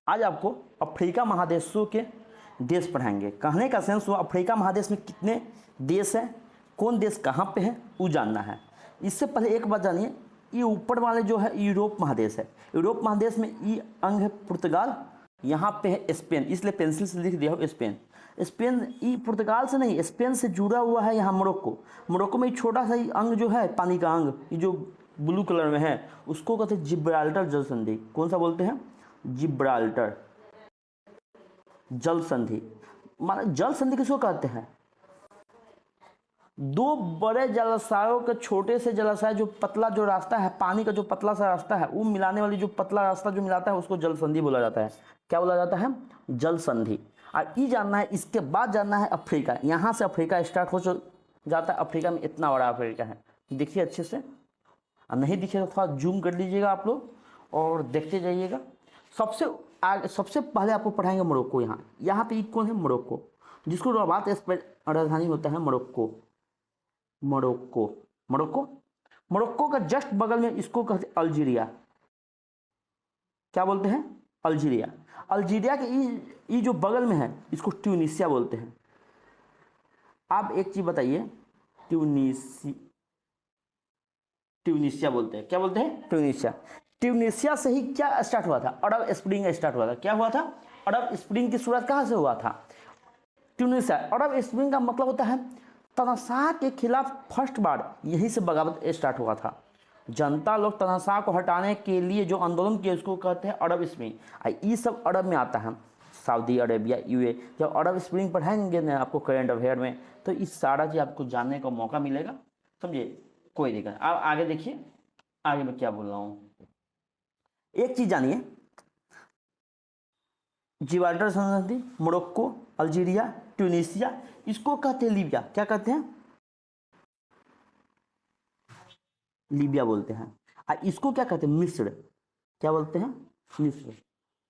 आज आपको अफ्रीका महादेशों के देश पढ़ाएंगे। कहने का सेंस हुआ अफ्रीका महादेश में कितने देश हैं, कौन देश कहाँ पे है वो जानना है। इससे पहले एक बात जानिए, ये ऊपर वाले जो है यूरोप महादेश है। यूरोप महादेश में ये अंग है पुर्तगाल, यहाँ पे है स्पेन, इसलिए पेंसिल से लिख दिया हो स्पेन। स्पेन ये पुर्तगाल से नहीं, स्पेन से जुड़ा हुआ है यहाँ मोरक्को। मोरक्को में छोटा सा अंग जो है पानी का अंग, ये जो ब्लू कलर में है, उसको कहते हैं जिब्राल्टर जल संधि। कौन सा बोलते हैं? जिब्राल्टर जल संधि। माना जल संधि किसको कहते हैं? दो बड़े जलाशयों के छोटे से जलाशय, जो पतला जो रास्ता है, पानी का जो पतला सा रास्ता है, वो मिलाने वाली जो पतला रास्ता जो मिलाता है उसको जल संधि बोला जाता है। क्या बोला जाता है? जल संधि। और ये जानना है, इसके बाद जानना है अफ्रीका। यहाँ से अफ्रीका स्टार्ट हो जाता है। अफ्रीका में इतना बड़ा अफ्रीका है, देखिए अच्छे से। नहीं दिखे तो थोड़ा जूम कर लीजिएगा आप लोग और देखते जाइएगा। सबसे पहले आपको पढ़ाएंगे मोरक्को। यहाँ पे कौन है? मोरक्को, जिसको रबात राजधानी होता है मोरक्को। मोरक्को मोरक्को मोरक्को का जस्ट बगल में इसको कहते हैं अल्जीरिया। क्या बोलते हैं? अल्जीरिया। अल्जीरिया के ये जो बगल में है इसको ट्यूनीशिया बोलते हैं। आप एक चीज बताइए, ट्यूनीशिया बोलते हैं। क्या बोलते हैं? ट्यूनीशिया। ट्यूनीशिया से ही क्या स्टार्ट हुआ था? अरब स्प्रिंग स्टार्ट हुआ था। क्या हुआ था? अरब स्प्रिंग की शुरुआत कहाँ से हुआ था? ट्यूनीशिया। अरब स्प्रिंग का मतलब होता है तनाशाह के खिलाफ फर्स्ट बार यहीं से बगावत स्टार्ट हुआ था। जनता लोग तनाशाह को हटाने के लिए जो आंदोलन किया उसको कहते हैं अरब स्प्रिंग। ये सब अरब में आता है, सऊदी अरेबिया, यूए। जब अरब स्प्रिंग पढ़ाएंगे ना आपको करेंट अफेयर में, तो इस सारा चीज़ आपको जानने का मौका मिलेगा, समझिए। कोई दिक्कत। आप आगे देखिए, आगे मैं क्या बोल रहा हूँ। एक चीज जानिए, जिब्राल्टर संधि, मोरक्को, अल्जीरिया, ट्यूनीशिया, इसको कहते हैं लीबिया। क्या कहते हैं? लीबिया बोलते हैं। और इसको क्या कहते हैं? मिस्र। क्या बोलते हैं? मिस्र।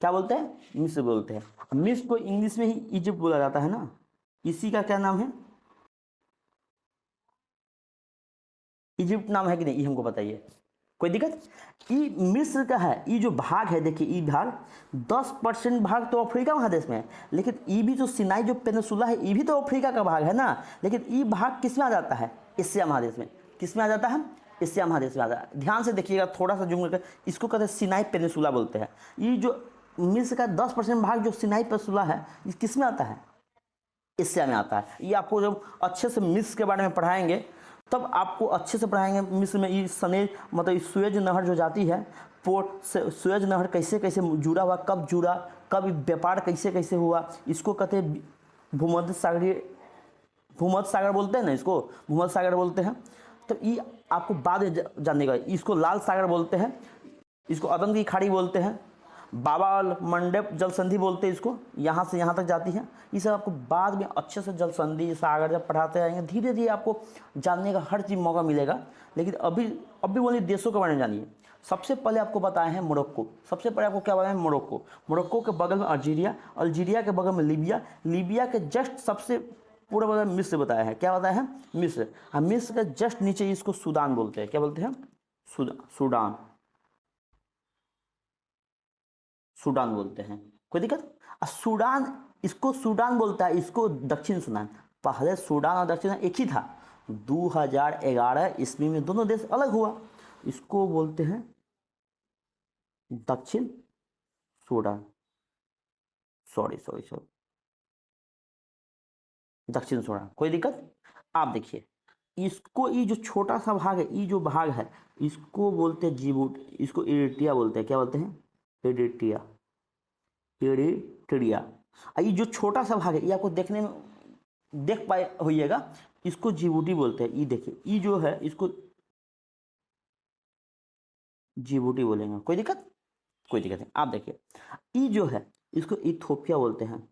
क्या बोलते हैं? मिस्र बोलते हैं। मिस्र को इंग्लिश में ही इजिप्ट बोला जाता है ना। इसी का क्या नाम है? इजिप्ट नाम है कि नहीं, ये हमको बताइए। कोई दिक्कत? ये मिस्र का है। ये जो भाग है देखिए, ये भाग 10% भाग तो अफ्रीका महादेश में है, लेकिन ये भी जो सिनाई जो पेनिसुला है ये भी तो अफ्रीका का भाग है ना। लेकिन ये भाग किस में आ जाता है? एशिया महादेश में। किस में आ जाता है? एशिया महादेश में आ जाता है। ध्यान से देखिएगा, थोड़ा सा जूम करके, इसको कहते हैं सिनाई पेनिसुला बोलते हैं। ये जो मिस्र का 10% भाग जो सिनाई पेनिसुला है, ये किस में आता है? एशिया में आता है। ये आपको जब अच्छे से मिस्र के बारे में पढ़ाएंगे तब आपको अच्छे से पढ़ाएंगे। मिस्र में ये मतलब सुएज नहर जो जाती है, पोर्ट से सुएज नहर कैसे कैसे जुड़ा हुआ, कब जुड़ा, कब व्यापार कैसे कैसे हुआ, इसको कहते हैं भूमध्य सागर बोलते हैं ना, इसको भूमध्य सागर बोलते हैं। तो ये आपको बाद में जानने का। इसको लाल सागर बोलते हैं, इसको अदन की खाड़ी बोलते हैं, बाबा मंडप जल संधि बोलते हैं इसको। यहाँ से यहाँ तक जाती है। ये सब आपको बाद में अच्छे से जल संधि सागर जब पढ़ाते जाएंगे, धीरे धीरे आपको जानने का हर चीज़ मौका मिलेगा। लेकिन अभी वाले देशों के बारे में जानिए। सबसे पहले आपको बताए हैं मोरक्को। सबसे पहले आपको क्या बताया है? मोरक्को। मोरक्को के बगल में अल्जीरिया, अल्जीरिया के बगल में लीबिया, लीबिया के जस्ट सबसे पूरा बगल में मिस्र बताया है। क्या बताया है? मिस्र। और मिस्र के जस्ट नीचे इसको सूडान बोलते हैं। क्या बोलते हैं? सूडान। सूडान बोलते हैं। कोई दिक्कत? सूडान, इसको सूडान बोलता है, इसको दक्षिण सूडान। पहले सूडान और दक्षिण एक ही था। 2011 ईस्वी में दोनों देश अलग हुआ। इसको बोलते हैं दक्षिण सूडान। सॉरी, दक्षिण सूडान। कोई दिक्कत? आप देखिए, इसको ये जो छोटा सा भाग है, ये जो भाग है, इसको बोलते हैं जिबूटी, इसको इरिट्रिया बोलते हैं। क्या बोलते हैं? इरिट्रिया। ये जो छोटा सा भाग है, ये आपको देखने में देख पाए होइएगा, इसको जिबूटी बोलते हैं। ये देखिए, ये जो है इसको जिबूटी बोलेंगे। कोई दिक्कत? कोई दिक्कत नहीं। आप देखिए, ये जो है इसको इथोपिया बोलते हैं।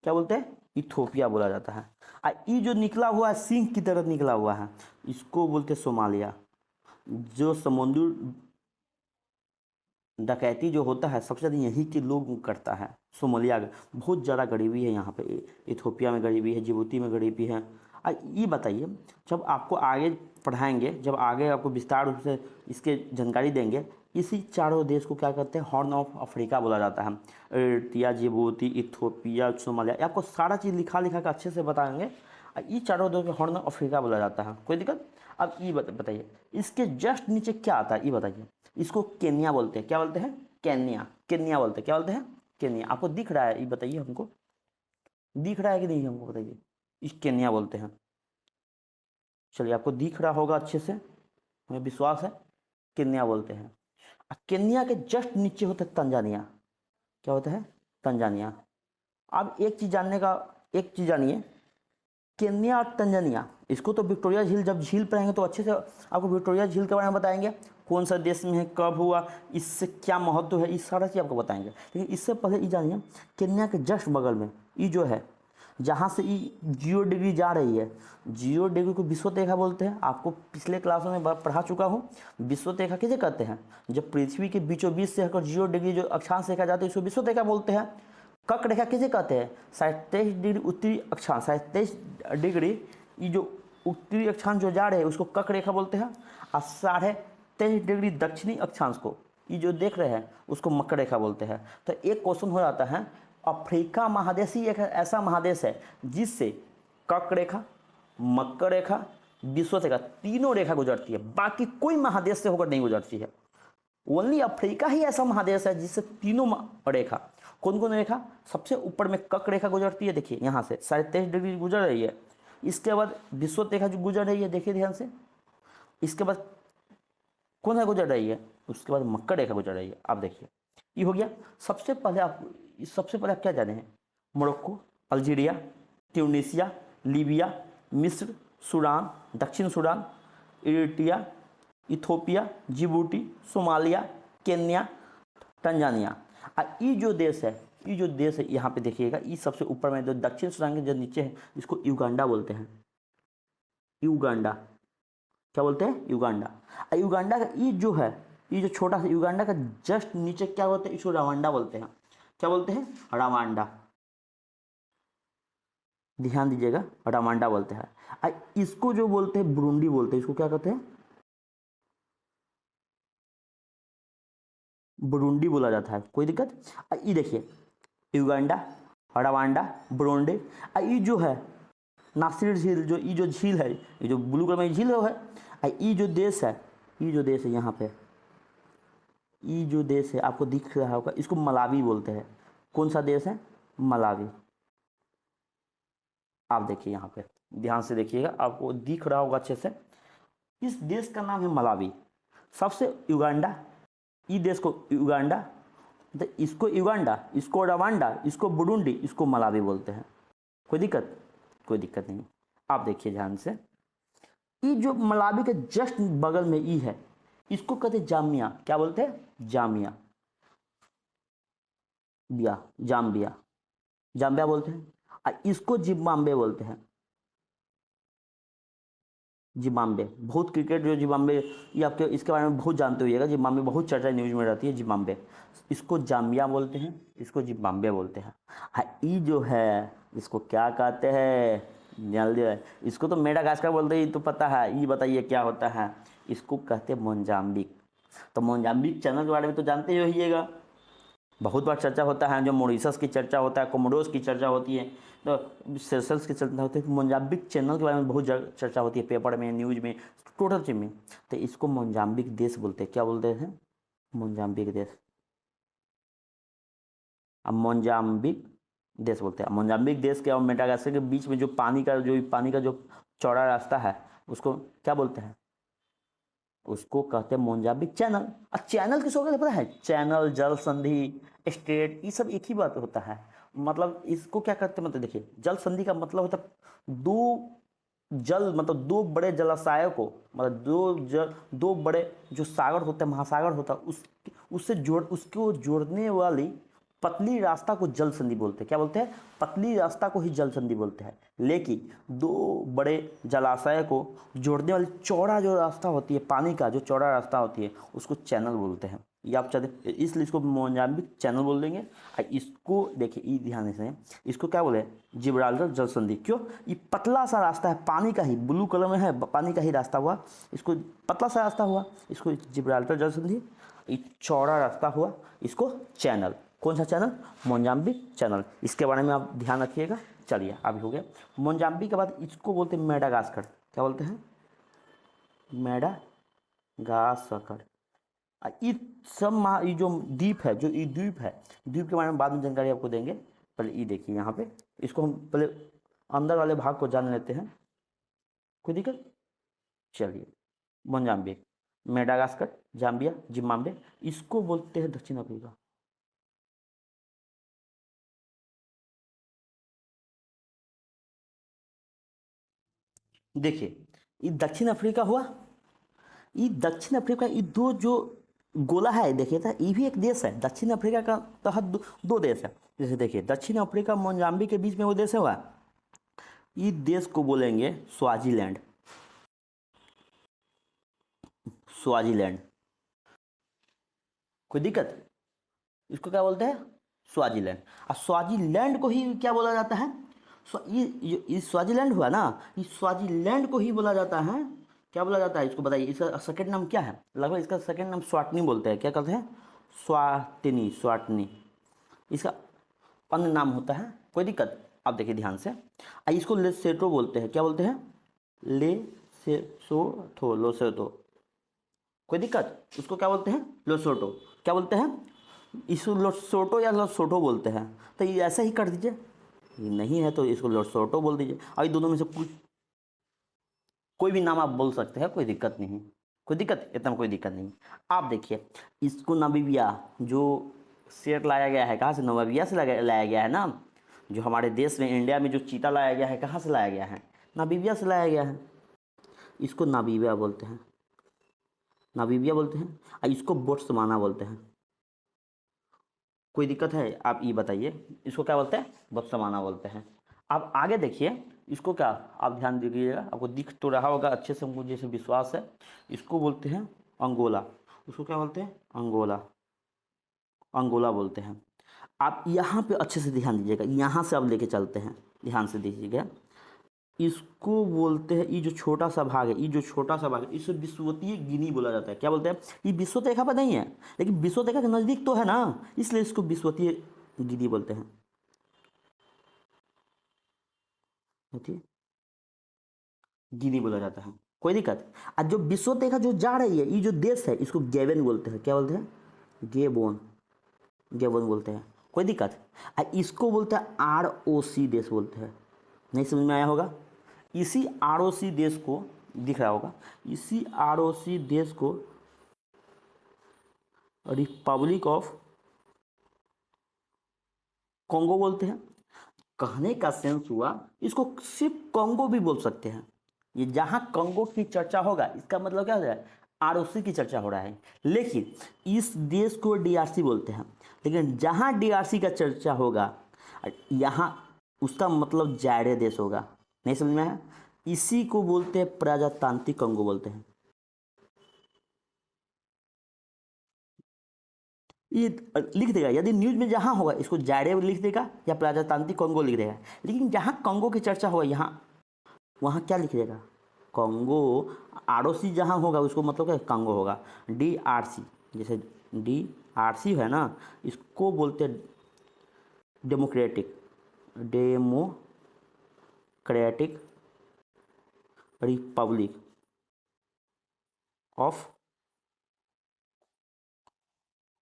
क्या बोलते हैं? इथोपिया बोला जाता है। ये जो निकला हुआ है सिंह की तरह निकला हुआ है, इसको बोलते हैं सोमालिया। जो समुद्र डकैती जो होता है सबसे ज़्यादा यहीं के लोग करता है। सोमालिया बहुत ज़्यादा गरीबी है यहाँ पे। इथोपिया में गरीबी है, जिबूती में गरीबी है। ये बताइए, जब आपको आगे पढ़ाएंगे, जब आगे आपको विस्तार रूप से इसके जानकारी देंगे, इसी चारों देश को क्या कहते हैं, हॉर्न ऑफ अफ्रीका बोला जाता है। इरिट्रिया, जिबूती, इथियोपिया, सोमालिया, आपको सारा चीज़ लिखा लिखा के अच्छे से बताएंगे। ये चारों देश को हॉर्न ऑफ अफ्रीका बोला जाता है, कोई दिक्कत। अब ये बताइए इसके जस्ट नीचे क्या आता है, ये बताइए। इसको केन्या बोलते हैं, क्या बोलते हैं, केन्या, केन्या बोलते हैं, क्या बोलते हैं, केन्या। आपको दिख रहा है, ये बताइए हमको, दिख रहा है कि नहीं, हमको बताइए। इस केन्या बोलते हैं, चलिए आपको दिख रहा होगा अच्छे से, हमें विश्वास है, केन्या बोलते हैं। केन्या के जस्ट नीचे होता है तंजानिया, क्या होता है, तंजानिया। अब एक चीज़ जानने का, एक चीज़ जानिए, केन्या और तंजानिया, इसको तो विक्टोरिया झील, जब झील पर आएंगे तो अच्छे से आपको विक्टोरिया झील के बारे में बताएंगे, कौन सा देश में है, कब हुआ, इससे क्या महत्व है, इस सारा चीज़ आपको बताएंगे। लेकिन इससे पहले ये जानिए, केन्या के जस्ट बगल में ये जो है, जहाँ से ये 0 डिग्री जा रही है, 0 डिग्री को विषुवरेखा बोलते हैं। आपको पिछले क्लासों में पढ़ा चुका हूँ, विषुवरेखा किसे कहते हैं, जब पृथ्वी के बीचों बीच से होकर 0 डिग्री जो अक्षांश रेखा जाती है उसको विषुवरेखा बोलते हैं। कर्क रेखा किसे कहते हैं, 27 डिग्री उत्तरी अक्षांश, 27 डिग्री ये जो उत्तरी अक्षांश जो जा रहे हैं उसको कर्क रेखा बोलते हैं। और 23.5 डिग्री दक्षिणी अक्षांश को, ये जो देख रहे हैं उसको मकर रेखा बोलते हैं। तो एक क्वेश्चन हो जाता है, अफ्रीका महादेश ही एक ऐसा महादेश है जिससे कर्क रेखा, मकर रेखा, विषुवरेखा तीनों रेखा गुजरती है, बाकी कोई महादेश से होकर नहीं गुजरती है। ओनली अफ्रीका ही ऐसा महादेश है जिससे तीनों रेखा, कौन कौन रेखा, सबसे ऊपर में कर्क रेखा गुजरती है, देखिए यहाँ से 27 डिग्री गुजर रही है। इसके बाद विषुवरेखा जो गुजर रही है, देखिए ध्यान से, इसके बाद कौन सा गुजर रही है, उसके बाद मकर रेखा गुजर रही है। आप देखिए ये हो गया। सबसे पहले आप क्या जाने हैं, मोरक्को, अल्जीरिया, ट्यूनीसिया, लीबिया, मिस्र, सूडान, दक्षिण Sudan, Eritrea, Ethiopia, Djibouti, Somalia, Kenya, Tanzania. ये जो देश है, यहाँ पे देखिएगा, ये सबसे ऊपर में जो दक्षिण सूडान के जो नीचे है, इसको युगांडा बोलते हैं। युगांडा क्या बोलते हैं, युगांडा। युगांडा का ये जो है, ये जो छोटा सा युगांडा का जस्ट नीचे क्या बोलते हैं, इसको रवांडा बोलते हैं। क्या बोलते हैं, रवांडा, ध्यान दीजिएगा, रवांडा बोलते हैं। इसको जो बोलते हैं बुरुंडी बोलते हैं, इसको क्या कहते हैं, बुरुंडी बोला जाता है, कोई दिक्कत। ये देखिए युगांडा, रवांडा, बुरुंडी। ये जो है नासिर झील, जो ये जो झील है, ये जो ब्लू कलर में झील है, ये जो देश है, यहाँ पे ये जो देश है आपको दिख रहा होगा, इसको मलावी बोलते हैं। कौन सा देश है, मलावी। आप देखिए यहाँ पे ध्यान से देखिएगा, आपको दिख रहा होगा अच्छे से, इस देश का नाम है मलावी। सबसे युगांडा, ये देश को युगांडा, तो इसको युगांडा, इसको रवांडा, इसको बुरुंडी, इसको मलावी बोलते हैं। कोई दिक्कत, कोई दिक्कत नहीं। आप देखिए ध्यान से, ये जो मलावी के जस्ट बगल में ई है, इसको कहते हैं जामिया। क्या बोलते हैं, जामिया, जाम्बिया, जाम्बिया बोलते हैं। इसको जिम्बाब्वे बोलते हैं, जिम्बाब्वे। बहुत क्रिकेट जो जिम्बाब्वे, ये आपके इसके बारे में बहुत जानते होइएगा, जिम्बाब्वे बहुत चर्चा न्यूज में रहती है, जिम्बाब्वे। इसको जाम्बिया बोलते हैं, इसको जिम्बाब्वे बोलते हैं। ये जो है इसको क्या कहते हैं, जल्दी, इसको तो मेडागास्कर बोलते हैं, तो पता है, ये बताइए क्या होता है, इसको कहते हैं मोजाम्बिक। तो मोजाम्बिक चैनल के बारे में तो जानते ही होइएगा, बहुत बार चर्चा होता है, जो मॉरिशस की चर्चा होता है, कोमोडोस की चर्चा होती है, तो सेशल्स की चर्चा होती है, मोजाम्बिक चैनल के बारे में बहुत चर्चा होती है, पेपर में, न्यूज में, टोटल चीज में। तो इसको मोजाम्बिक देश बोलते हैं। क्या बोलते हैं, मोजाम्बिक देश। अब मोजाम्बिक देश बोलते हैं। मोजाम्बिक देश के और मेडागास्कर के बीच में जो पानी का जो चौड़ा रास्ता है, उसको क्या बोलते हैं, उसको कहते हैं मोजाम्बिक चैनल। और चैनल किसको कहते हैं पता है, चैनल, जल संधि, स्टेट, ये सब एक ही बात होता है। मतलब इसको क्या कहते हैं, मतलब देखिए, जल संधि का मतलब होता है दो बड़े जलाशयों को, मतलब दो बड़े जो सागर होते हैं, महासागर होता है, उसको जोड़ने वाली पतली रास्ता को जल संधि बोलते हैं। क्या बोलते हैं? पतली रास्ता को ही जल संधि बोलते हैं। लेकिन दो बड़े जलाशय को जोड़ने वाली चौड़ा जो रास्ता होती है, पानी का जो चौड़ा रास्ता होती है, उसको चैनल बोलते हैं। ये आप चलते, इसलिए इसको मोजाम्बिक चैनल बोल देंगे। और इसको देखिए, ये ध्यान से, इसको क्या बोले? जिब्राल्टर जल संधि। क्यों? ये पतला सा रास्ता है, पानी का ही, ब्लू कलर में है, पानी का ही रास्ता हुआ, इसको पतला सा रास्ता हुआ, इसको जिब्राल्टर जल संधि। ये चौड़ा रास्ता हुआ, इसको चैनल। कौन सा चैनल? Mozambique channel. इसके बारे में आप ध्यान रखिएगा। चलिए, अभी हो गया मोजाम्बिक के बाद इसको बोलते हैं मेडागास्कर। क्या बोलते हैं? मेडागास्कर। ये सब ये जो द्वीप है, जो ये द्वीप है, द्वीप के बारे में बाद में जानकारी आपको देंगे। पहले ये देखिए यहाँ पे, इसको हम पहले अंदर वाले भाग को जान लेते हैं। कोई दिक्कत? चलिए, मोजाम्बिक, मेडागास्कर, जाम्बिया, जिम्बाब्वे, इसको बोलते हैं दक्षिण अफ्रीका। देखिए, ये दक्षिण अफ्रीका हुआ। ये दक्षिण अफ्रीका, ये दो जो गोला है, देखिए था, ये भी एक देश है। दक्षिण अफ्रीका का तहत दो देश है। जैसे देखिए, दक्षिण अफ्रीका मोजाम्बिक के बीच में वो देश हुआ, इस देश को बोलेंगे स्वाजीलैंड। स्वाजीलैंड। कोई दिक्कत? इसको क्या बोलते हैं? स्वाजीलैंड। और स्वाजीलैंड को ही क्या बोला जाता है? ये स्वाजीलैंड हुआ ना, ये स्वाजीलैंड को ही बोला जाता है। क्या बोला जाता है इसको बताइए? इसका सेकंड नाम क्या है? लगभग इसका सेकंड नाम स्वाटनी बोलते हैं। क्या कहते हैं? स्वाटिनी, स्वाटनी इसका अन्य नाम होता है। कोई दिक्कत? आप देखिए ध्यान से। इसको लेसेटो बोलते हैं। क्या बोलते हैं? लेसेसोथो, लोसेटो। कोई दिक्कत? उसको क्या बोलते हैं? लोसोटो। क्या बोलते हैं? इसको लोसोटो या लोसोटो बोलते हैं। तो ये ऐसा ही कर दीजिए, ये नहीं है तो इसको लोसोटो बोल दीजिए। और दोनों में से कुछ कोई भी नाम आप बोल सकते हैं, कोई दिक्कत नहीं। कोई दिक्कत? इतना कोई दिक्कत नहीं। आप देखिए, इसको नामीबिया जो शेर लाया गया है, कहाँ से? नामीबिया से लाया गया है ना। जो हमारे देश में, इंडिया में जो चीता लाया गया है, कहाँ से लाया गया है? नामीबिया से लाया गया है। इसको नामीबिया बोलते हैं, नामीबिया बोलते हैं। और इसको बोट्सवाना बोलते हैं। कोई दिक्कत है? आप ये बताइए, इसको क्या बोलते हैं? बोत्सवाना बोलते हैं। आप आगे देखिए, इसको क्या, आप ध्यान दीजिएगा, आपको दिख तो रहा होगा अच्छे से, मुझे जैसे विश्वास है। इसको बोलते हैं अंगोला। उसको क्या बोलते हैं? अंगोला, अंगोला बोलते हैं। आप यहाँ पे अच्छे से ध्यान दीजिएगा, यहाँ से आप लेके चलते हैं, ध्यान से दीजिएगा। इसको बोलते हैं, ये जो छोटा सा भाग है, ये जो छोटा सा भाग है, इसे विषुवतीय गिनी बोला जाता है। क्या बोलते हैं? ये विषुवत रेखा पर नहीं है, लेकिन विषुवत रेखा के नज़दीक तो है ना, इसलिए इसको विषुवतीय गिनी बोलते हैं। गिनी बोला जाता है। कोई दिक्कत? और जो विषुवत रेखा जो जा रही है, ये जो देश है, इसको गेबन बोलते हैं। क्या बोलते हैं? गेबोन, गेबोन बोलते हैं। कोई दिक्कत? और इसको बोलते हैं ROC देश बोलते हैं। नहीं समझ में आया होगा? इसी ROC देश को, दिख रहा होगा, इसी ROC देश को रिपब्लिक ऑफ कॉन्गो बोलते हैं। कहने का सेंस हुआ, इसको सिर्फ कॉन्गो भी बोल सकते हैं। ये जहाँ कॉन्गो की चर्चा होगा, इसका मतलब क्या हो रहा है? ROC की चर्चा हो रहा है। लेकिन इस देश को DRC बोलते हैं। लेकिन जहाँ DRC का चर्चा होगा, यहाँ उसका मतलब जायरे देश होगा। नहीं समझ में आया? इसी को बोलते हैं प्रजातांत्रिक कॉन्गो बोलते हैं। ये लिख देगा, यदि न्यूज में जहाँ होगा इसको जायरे लिख देगा या प्रजातांत्रिक कॉन्गो लिख देगा। लेकिन जहाँ कॉन्गो की चर्चा होगा, यहाँ वहाँ क्या लिख देगा? कॉन्गो। ROC जहाँ होगा उसको मतलब क्या? कॉन्गो होगा। DRC, जैसे DRC है ना, इसको बोलते हैं डेमोक्रेटिक, डेमोक्रेटिक रिपब्लिक ऑफ,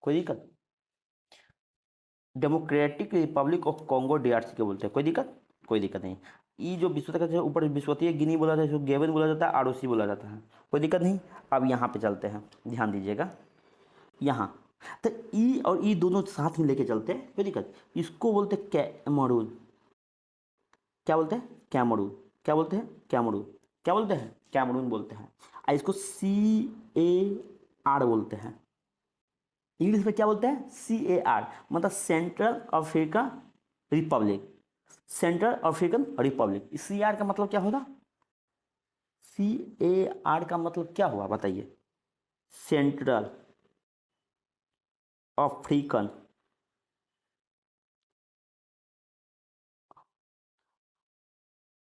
कोई दिक्कत? Democratic Republic of Congo DRC के बोलते हैं। कोई दिक्कत? कोई दिक्कत नहीं। ये जो विश्व का ऊपर विश्वतीय गिनी बोला जाता है, इसको गेबन बोला जाता है, ROC बोला जाता है। कोई दिक्कत नहीं। अब यहाँ पे चलते हैं, ध्यान दीजिएगा। यहाँ तो ई और ई दोनों साथ में लेके चलते हैं, कोई दिक्कत? इसको बोलते हैं कैमरून। क्या बोलते हैं? कैमरून। क्या बोलते हैं? कैमरून। क्या बोलते हैं? कैमरून बोलते हैं। और इसको CAR बोलते हैं। इंग्लिश में क्या बोलते हैं, CAR, मतलब central Africa Republic, central African Republic. CAR का मतलब क्या होगा, CAR का मतलब क्या हुआ बताइए, सेंट्रल अफ्रीकन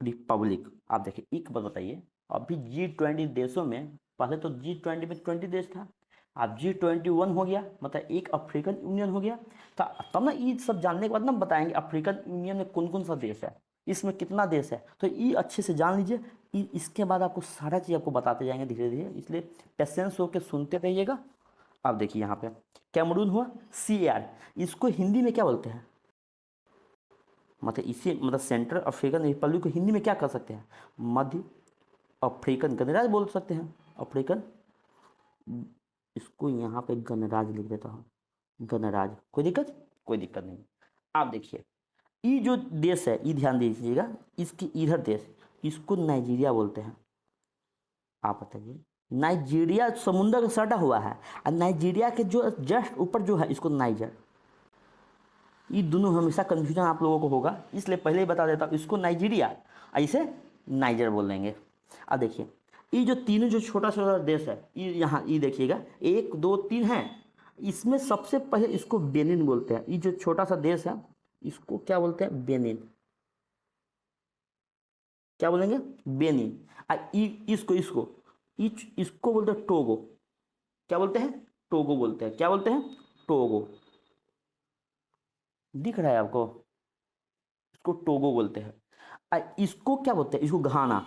रिपब्लिक। आप देखिए एक बात बताइए, अभी G20 देशों में, पहले तो G20 में 20 देश था, अब G21 हो गया, मतलब एक अफ्रीकन यूनियन हो गया। तो तब ना ये सब जानने के बाद ना बताएंगे अफ्रीकन यूनियन में कौन कौन सा देश है, इसमें कितना देश है, तो ये अच्छे से जान लीजिए। इसके बाद आपको सारा चीज़ आपको बताते जाएंगे धीरे धीरे, इसलिए पेशेंस होकर सुनते रहिएगा। आप देखिए यहाँ पे कैमरून हुआ, CAR, इसको हिंदी में क्या बोलते हैं, मतलब इसी मतलब सेंट्रल अफ्रीकन रिपब्लिक को हिंदी में क्या कर सकते हैं, मध्य अफ्रीकन गणराज्य बोल सकते हैं, अफ्रीकन, इसको यहाँ पे गणराज्य लिख देता हूँ, गणराज्य, कोई दिक्कत, कोई दिक्कत नहीं। आप देखिए ये जो देश है, ये ध्यान दीजिएगा, इसकी इधर देश, इसको नाइजीरिया बोलते हैं। आप बताइए, नाइजीरिया समुद्र का सटा हुआ है, और नाइजीरिया के जो जस्ट ऊपर जो है इसको नाइजर, ये दोनों हमेशा कन्फ्यूजन आप लोगों को होगा, इसलिए पहले ही बता देता हूँ, इसको नाइजीरिया, ऐसे नाइजर बोल देंगे। अब देखिए ये जो तीनों जो छोटा छोटा देश है, ये यहाँ ये देखिएगा 1 2 3 है, इसमें सबसे पहले इसको बेनिन बोलते हैं। ये जो छोटा सा देश है इसको क्या बोलते हैं, बेनिन, क्या बोलेंगे, बेनिन। इसको इसको इसको बोलते हैं टोगो, क्या बोलते हैं, टोगो बोलते हैं, क्या बोलते हैं, टोगो, दिख रहा है आपको, इसको टोगो बोलते हैं। इसको क्या बोलते हैं, इसको घाना,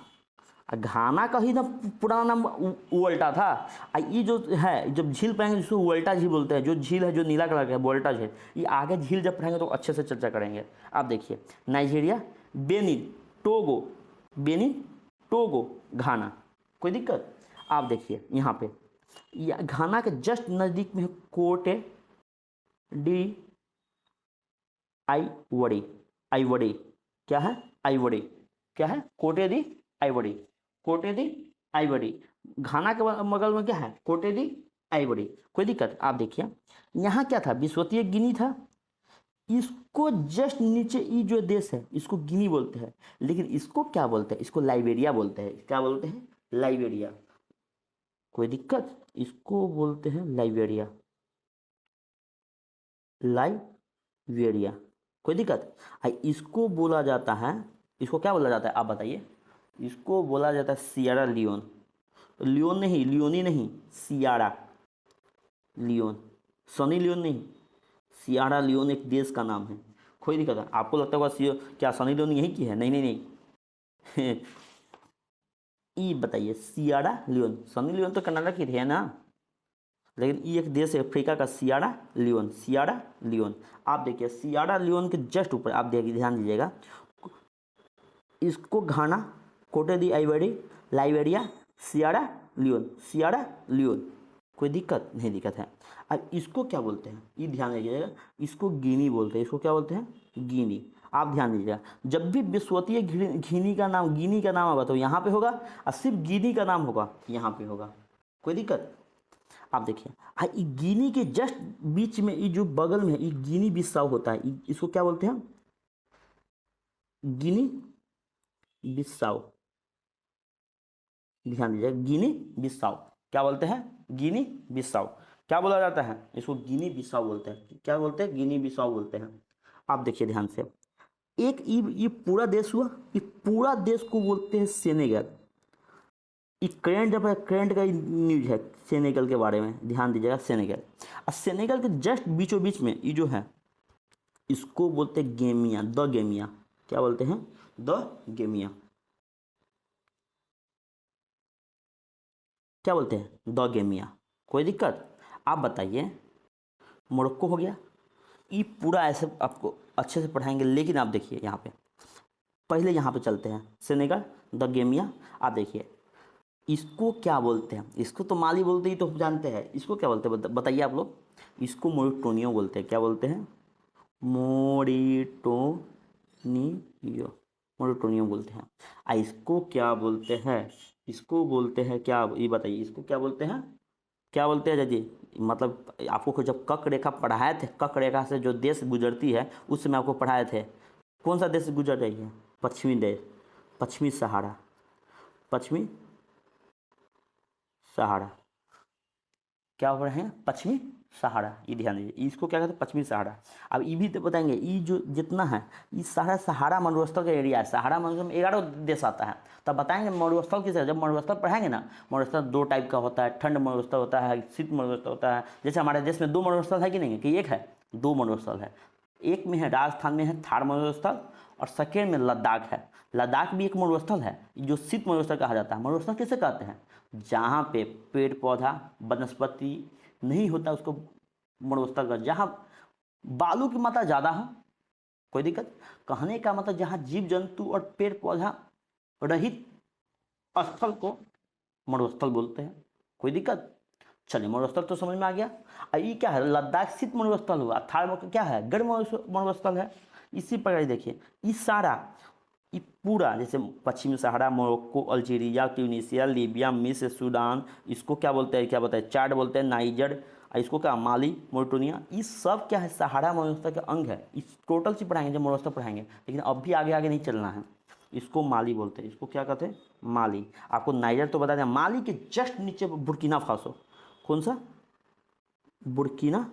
घाना का ही ना पुराना नाम वोल्टा था। ये जो है जब झील पढ़ेंगे जिसको वोल्टा झील बोलते हैं, जो झील है जो नीला कलर का है वोल्टा झील, ये आगे झील जब पढ़ेंगे तो अच्छे से चर्चा करेंगे। आप देखिए Nigeria, Benin, Togo, Benin, Togo, Ghana, कोई दिक्कत। आप देखिए यहाँ पे घाना के जस्ट नज़दीक में है कोटे डी आईवरी, आईवरी क्या है, आईवरी क्या है, कोटे दी आईवरी, कोटे दी आईवरी, घाना के बगल में क्या है, कोटे दी आईवरी, कोई दिक्कत। आप देखिए यहाँ क्या था, विश्वतीय गिनी था, इसको जस्ट नीचे ये जो देश है इसको गिनी बोलते हैं, लेकिन इसको क्या बोलते हैं, इसको लाइबेरिया बोलते हैं, क्या बोलते हैं, लाइबेरिया, कोई दिक्कत, इसको बोलते हैं लाइबेरिया, लाइबेरिया, कोई दिक्कत। इसको बोला जाता है, इसको क्या बोला जाता है आप बताइए, इसको बोला जाता है सियारा लियोन, लियोन नहीं, लियोनी नहीं, सियारा लियोन, सनी लियोन नहीं, सियारा लियोन एक देश का नाम है, कोई दिक्कत है। आपको लगता होगा क्या सनी लियोन यही की है, नहीं नहीं नहीं ये बताइए सियारा लियोन, सनी लियोन तो कनाडा की है ना, लेकिन ये एक देश है अफ्रीका का, सियारा लियोन, सियारा लियोन। आप देखिए सियारा लियोन के जस्ट ऊपर आप देखिए, ध्यान दीजिएगा, इसको Ghana, Cote d'Ivoire, Liberia, Sierra Leone, Sierra Leone, कोई दिक्कत नहीं, दिक्कत है। अब इसको क्या बोलते हैं, ये ध्यान रखिएगा, इसको गिनी बोलते हैं, इसको क्या बोलते हैं, गिनी। आप ध्यान दीजिएगा, जब भी विश्वतीय गिनी का नाम, गिनी का नाम होगा तो यहाँ पे होगा, और सिर्फ गिनी का नाम होगा यहाँ पे होगा, कोई दिक्कत। आप देखिए ये गिनी के जस्ट बीच में ये जो बगल में ये गिनी बिसाऊ होता है, इसको क्या बोलते हैं, गिनी बिसाऊ, ध्यान दीजिए, गिनी बिसाऊ क्या बोलते हैं, गिनी बिसाऊ, क्या बोला जाता है, इसको गिनी बिसाऊ बोलते हैं, क्या बोलते हैं, गिनी बिसाऊ बोलते हैं। आप देखिए ध्यान से, एक ये पूरा देश हुआ, ये पूरा देश को बोलते हैं सेनेगल। ये करंट जब करंट का न्यूज है सेनेगल के बारे में, ध्यान दीजिएगा, सेनेगल, और सेनेगल के जस्ट बीचों बीच में ये जो है इसको बोलते हैं गेमिया, द गेमिया, क्या बोलते हैं, द गेमिया, क्या बोलते हैं, द गेमिया, कोई दिक्कत। आप बताइए मोरक्को हो गया, ये पूरा ऐसे आपको अच्छे से पढ़ाएंगे, लेकिन आप देखिए यहाँ पे पहले यहाँ पे चलते हैं, सेनेगल, द गेमिया। आप देखिए इसको क्या बोलते हैं, इसको तो माली बोलते ही तो जानते हैं, इसको क्या बोलते हैं बताइए आप लोग, इसको मोरिटोनियो बोलते हैं, क्या बोलते हैं, मोरिटोनियो, मोरिटोनियो बोलते हैं। इसको क्या बोलते हैं, इसको बोलते हैं क्या, ये बताइए, इसको क्या बोलते हैं, क्या बोलते हैं जी, मतलब आपको जब कर्क रेखा पढ़ाए थे, कर्क रेखा से जो देश गुजरती है उस समय आपको पढ़ाए थे। कौन सा देश गुजर रही है? पश्चिमी देश, पश्चिमी सहारा, पश्चिमी सहारा। क्या हो रहे हैं? पश्चिमी सहारा, ये ध्यान दीजिए, इसको क्या कहते हैं? पश्चिमी सहारा। अब ये भी तो बताएंगे, ये जो जितना है ये सारा सहारा मरुस्थल का एरिया है। सहारा मरुस्थल में 11 देश आता है। तब बताएंगे मरुस्थल किस है। जब मरुस्थल पढ़ाएंगे ना, मरुस्थल 2 टाइप का होता है, ठंड मरुस्थल होता है, शीत मरुस्थल होता है। जैसे हमारे देश में 2 मरुस्थल है कि नहीं, कि एक है? 2 मरुस्थल है। एक में है राजस्थान में है थार मरुस्थल, और सेकेंड में लद्दाख है। लद्दाख भी एक मरुस्थल है, जो शीत मरुस्थल कहा जाता है। मरुस्थल किसे कहते हैं? जहाँ पे पेड़ पौधा वनस्पति नहीं होता उसको मरुस्थल का। जहाँ बालू की मात्रा ज़्यादा हो, कोई दिक्कत? कहने का मतलब जहाँ जीव जंतु और पेड़ पौधा रहित स्थल को मरुस्थल बोलते हैं। कोई दिक्कत? चलिए, मरुस्थल तो समझ में आ गया। ये क्या है? लद्दाख शीत मरुस्थल हुआ, थार क्या है? गर्म मरुस्थल है। इसी प्रकार देखिए, इस सारा ये पूरा, जैसे पश्चिमी सहारा, मोरक्को, अल्जीरिया, ट्यूनीशिया, लीबिया, मिस्र, सूडान, इसको क्या बोलते हैं? क्या बोलते हैं? चाड बोलते हैं, नाइजर, इसको क्या? माली, मोरिटानिया। ये सब क्या है? सहारा मरुस्थल के अंग है। इस टोटल से पढ़ाएंगे जब मरुस्थल पढ़ाएंगे, लेकिन अब भी आगे आगे नहीं चलना है। इसको माली बोलते हैं। इसको क्या कहते हैं? माली। आपको नाइजर तो बता दें, माली के जस्ट नीचे बुर्किना फासो। कौन सा? Burkina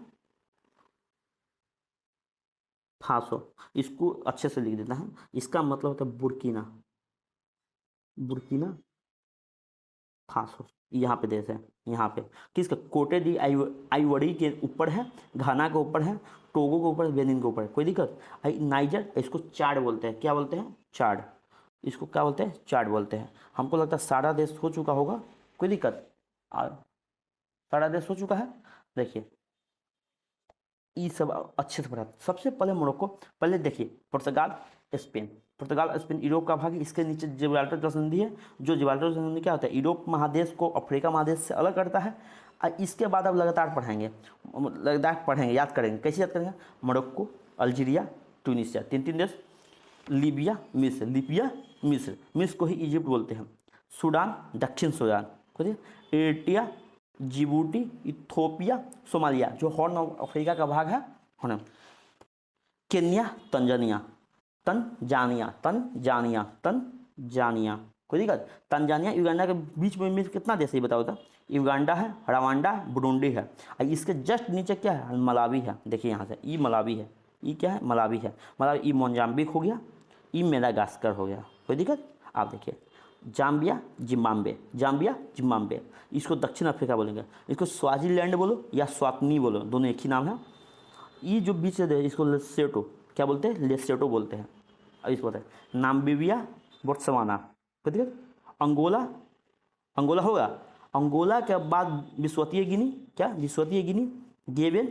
Faso. इसको अच्छे से लिख देता है। इसका मतलब होता है बुर्किना, बुर्किना फासो। यहाँ पे देश है, यहाँ पे किसका? कोटे दी आइवरी के ऊपर है, घाना के ऊपर है, टोगो के ऊपर है, बेनिन के ऊपर है। कोई दिक्कत? नाइजर, इसको चाड बोलते हैं। क्या बोलते हैं? चाड। इसको क्या बोलते हैं? चाड बोलते हैं। हमको लगता है सारा देश हो चुका होगा। कोई दिक्कत? सारा देश हो चुका है। देखिए, ये सब अच्छे से पढ़ा। सबसे पहले मोरक्को, पहले देखिए पुर्तगाल, स्पेन। पुर्तगाल स्पेन यूरोप का भाग है। इसके नीचे जिब्राल्टर जल संधि है। जो जिब्राल्टर जल संधि क्या होता है? यूरोप महादेश को अफ्रीका महादेश से अलग करता है। और इसके बाद अब लगातार पढ़ाएंगे, लगातार पढ़ेंगे, याद करेंगे। कैसे याद करेंगे? मोरक्को, अल्जीरिया, ट्यूनीशिया, 3 देश। लीबिया, मिस्र, लीबिया, मिस्र, मिस्र को ही इजिप्ट बोलते हैं। सूडान, दक्षिण Sudan, Eritrea, Djibouti, Ethiopia, Somalia, जो हॉर्न ऑफ अफ्रीका का भाग है, horn. Kenya, Tanzania, Tanzania, Tanzania, Tanzania. कोई दिक्कत? तंजानिया युगांडा के बीच में कितना देश है बताओ तो? युगांडा है, रवांडा, बुरुंडी है, और इसके जस्ट नीचे क्या है? मलावी है। देखिए यहाँ से ई मलावी है। ई क्या है? मलावी है। मलावी, ई मोजाम्बिक हो गया, ई मेडागास्कर हो गया। कोई दिक्कत? आप देखिए, जाम्बिया, जिम्बाब्वे, जाम्बिया, जिम्बाब्वे। इसको दक्षिण अफ्रीका बोलेंगे। इसको स्वाजीलैंड बोलो या स्वातनी बोलो, दोनों एक ही नाम है। ये जो बीच है इसको लेसोटो क्या बोलते हैं? लेसोटो बोलते हैं। अब इसको बोलते हैं नामीबिया, बोत्सवाना। कोई दिक्कत? अंगोला, अंगोला होगा। अंगोला के बाद विश्वतीय गिनी, क्या? विश्वतीय गिनी, गेबेन,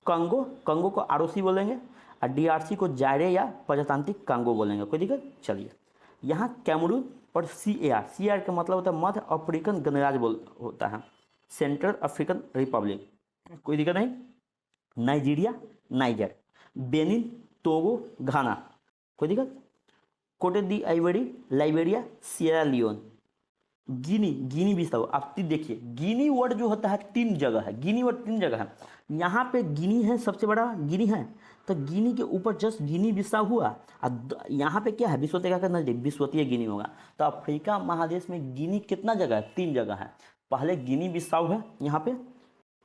कंगो, कंगो को आरओसी बोलेंगे, और डीआरसी को जायरे या प्रजातांत्रिक कांगो बोलेंगे। कोई दिक्कत? चलिए, यहाँ कैमरून और सीएआर का मतलब होता है मध्य अफ्रीकन गणराज्य होता है, सेंट्रल अफ्रीकन रिपब्लिक। कोई दिक्कत नहीं। Nigeria, niger, Benin, Togo, Ghana. कोई दिक्कत? कोटे d'Ivoire, Liberia, Sierra Leone, गिनी, गिनी बिसाऊ। आप देखिए, गिनी वर्ड जो होता है 3 जगह है। गिनी वर्ड 3 जगह है। यहाँ पे गिनी है, सबसे बड़ा गिनी है, तो गिनी के ऊपर जस्ट गिनी बिसाऊ हुआ। और यहाँ पे क्या है? विश्वतीय का नजदीक विश्वतीय गिनी होगा। तो अफ्रीका महादेश में गिनी कितना जगह है? 3 जगह है। पहले गिनी बिसाऊ है, यहाँ पे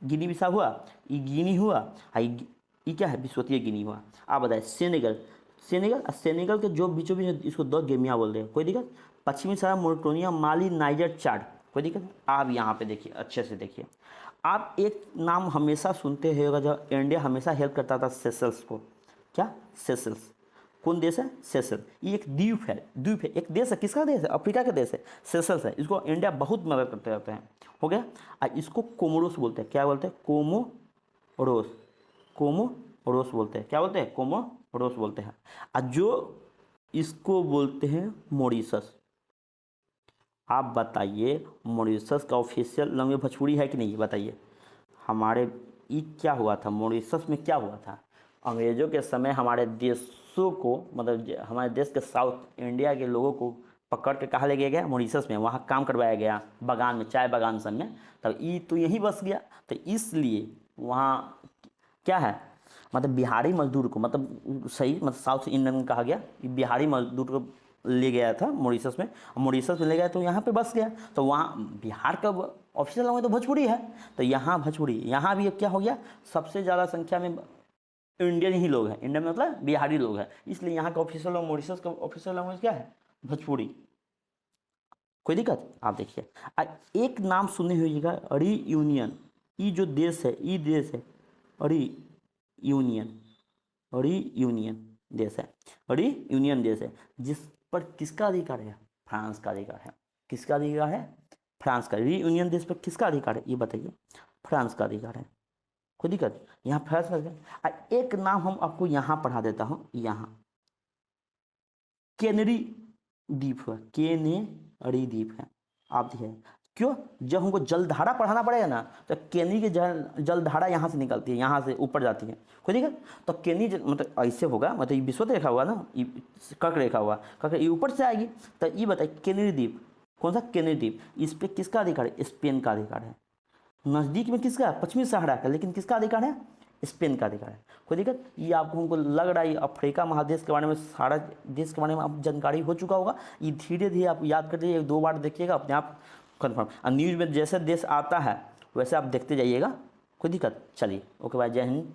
गिनी बिसाऊ हुआ, ये गिनी हुआ, ये क्या है? विश्वतीय गिनी हुआ। आप बताए सेनेगल, सेनेगल और सेनेगल के जो बीचों बीच इसको 2 गेमिया बोल रहे हैं। कोई दिक्कत? पश्चिमी सहारा, मोरिटानिया, माली, नाइजर, चाड। कोई दिक्कत? आप यहाँ पे देखिए, अच्छे से देखिए। आप एक नाम हमेशा सुनते होगा, जब इंडिया हमेशा हेल्प करता था सेशल्स को। क्या? सेशल्स। कौन देश है? सेशल। ये एक द्वीप है, द्वीप है, एक देश है। किसका देश है? अफ्रीका का देश है, सेशल्स है। इसको इंडिया बहुत मदद करते रहते हैं। हो गया। और इसको कोमोरोस बोलते हैं। क्या बोलते हैं? कोमोरोस, कोमोरोस बोलते हैं। क्या बोलते हैं? कोमोरोस बोलते हैं। और जो इसको बोलते हैं मॉरिशस। आप बताइए, मॉरिशस का ऑफिशियल लैंग्वेज भोजपुरी है कि नहीं? बताइए। हमारे ये क्या हुआ था? मॉरिशस में क्या हुआ था? अंग्रेज़ों के समय हमारे देशों को, मतलब हमारे देश के साउथ इंडिया के लोगों को पकड़ के कहाँ ले गया गया, मॉरिशस में, वहाँ काम करवाया गया, बागान में, चाय बागान सब में, तब ई तो यहीं बस गया। तो इसलिए वहाँ क्या है, मतलब बिहारी मजदूर को, मतलब सही, मतलब साउथ इंडियन कहा गया, बिहारी मजदूर को ले गया था मॉरिशस में, मॉरिशस में ले गया तो यहाँ पे बस गया। तो वहाँ बिहार का ऑफिशियल लैंग्वेज तो भोजपुरी है, तो यहाँ भोजपुरी, यहाँ भी क्या हो गया, सबसे ज़्यादा संख्या में इंडियन ही लोग हैं, इंडियन मतलब बिहारी लोग हैं, इसलिए यहाँ का ऑफिशियल, मॉरिशस का ऑफिशियल लैंग्वेज क्या है, भोजपुरी। कोई दिक्कत, आप देखिए एक नाम सुने होइएगा, अरी यूनियन, ये जो देश है, ये देश है अरी यूनियन, अरी यूनियन देश है, अरी यूनियन देश है, जिस पर किसका अधिकार है, फ्रांस का अधिकार है। किसका अधिकार है, फ्रांस का। अरी यूनियन देश पर किसका अधिकार है, ये बताइए, फ्रांस का अधिकार है। कोई दिक्कत, यहाँ फ्रांस का अधिकार। एक नाम हम आपको यहाँ पढ़ा देता हूँ, यहाँ केनरी द्वीप है, केनेरी द्वीप है। आप देखिए क्यों, जब हमको जलधारा पढ़ाना पड़ेगा ना, तो केनी की जलधारा यहाँ से निकलती है, यहाँ से ऊपर जाती है। कोई दिक्कत, तो केनी मतलब ऐसे होगा, मतलब ये विश्व रेखा हुआ ना, ये कर्क रेखा हुआ, कर्क ये ऊपर से आएगी। तो ये बताइए केनरी द्वीप, कौन सा केनरी द्वीप, इस पर किसका अधिकार है, स्पेन का अधिकार है। नज़दीक में किसका है, पश्चिमी सहारा का, लेकिन किसका अधिकार है, स्पेन का अधिकार है। कोई दिक्कत, ये आपको हमको लग रहा है अफ्रीका महादेश के बारे में, सारा देश के बारे में आप जानकारी हो चुका होगा, ये धीरे धीरे आप याद कर लीजिए, 2 बार देखिएगा अपने आप कन्फर्म। और न्यूज़ में जैसे देश आता है वैसे आप देखते जाइएगा, कोई दिक्कत। चलिए, ओके बाय, जय हिंद।